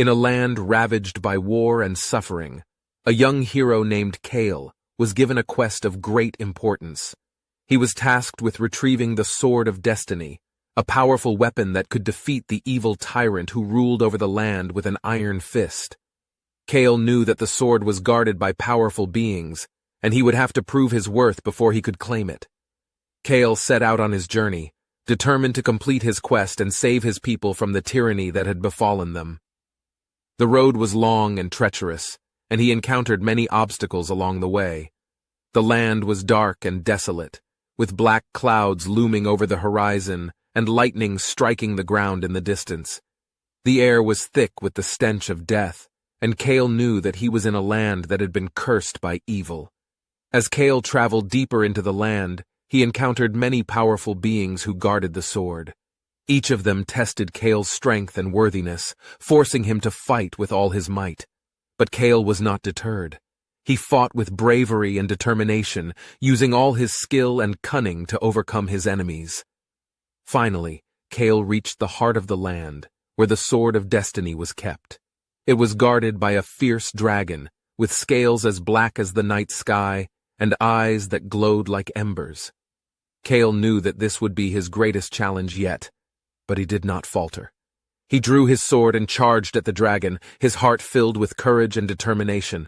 In a land ravaged by war and suffering, a young hero named Kael was given a quest of great importance. He was tasked with retrieving the Sword of Destiny, a powerful weapon that could defeat the evil tyrant who ruled over the land with an iron fist. Kael knew that the sword was guarded by powerful beings, and he would have to prove his worth before he could claim it. Kael set out on his journey, determined to complete his quest and save his people from the tyranny that had befallen them. The road was long and treacherous, and he encountered many obstacles along the way. The land was dark and desolate, with black clouds looming over the horizon and lightning striking the ground in the distance. The air was thick with the stench of death, and Kael knew that he was in a land that had been cursed by evil. As Kael traveled deeper into the land, he encountered many powerful beings who guarded the sword. Each of them tested Kael's strength and worthiness, forcing him to fight with all his might. But Kael was not deterred. He fought with bravery and determination, using all his skill and cunning to overcome his enemies. Finally, Kael reached the heart of the land, where the Sword of Destiny was kept. It was guarded by a fierce dragon, with scales as black as the night sky and eyes that glowed like embers. Kael knew that this would be his greatest challenge yet, but he did not falter. He drew his sword and charged at the dragon, his heart filled with courage and determination.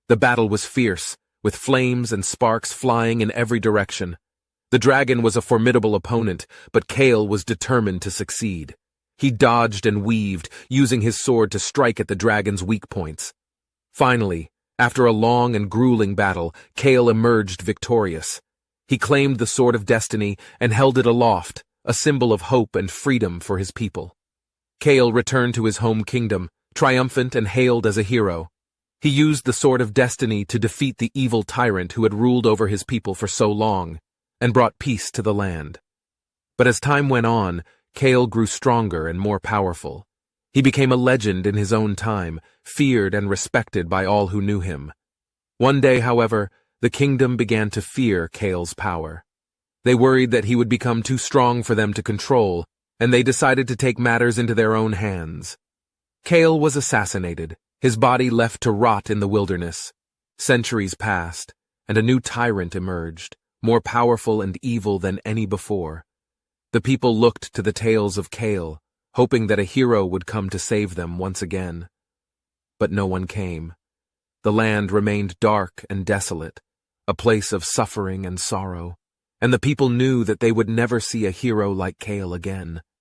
The battle was fierce, with flames and sparks flying in every direction. The dragon was a formidable opponent, but Kael was determined to succeed. He dodged and weaved, using his sword to strike at the dragon's weak points. Finally, after a long and grueling battle, Kael emerged victorious. He claimed the Sword of Destiny and held it aloft, a symbol of hope and freedom for his people. Kael returned to his home kingdom, triumphant and hailed as a hero. He used the Sword of Destiny to defeat the evil tyrant who had ruled over his people for so long, and brought peace to the land. But as time went on, Kael grew stronger and more powerful. He became a legend in his own time, feared and respected by all who knew him. One day, however, the kingdom began to fear Kael's power. They worried that he would become too strong for them to control, and they decided to take matters into their own hands. Kael was assassinated, his body left to rot in the wilderness. Centuries passed, and a new tyrant emerged, more powerful and evil than any before. The people looked to the tales of Kael, hoping that a hero would come to save them once again. But no one came. The land remained dark and desolate, a place of suffering and sorrow, and the people knew that they would never see a hero like Kael again.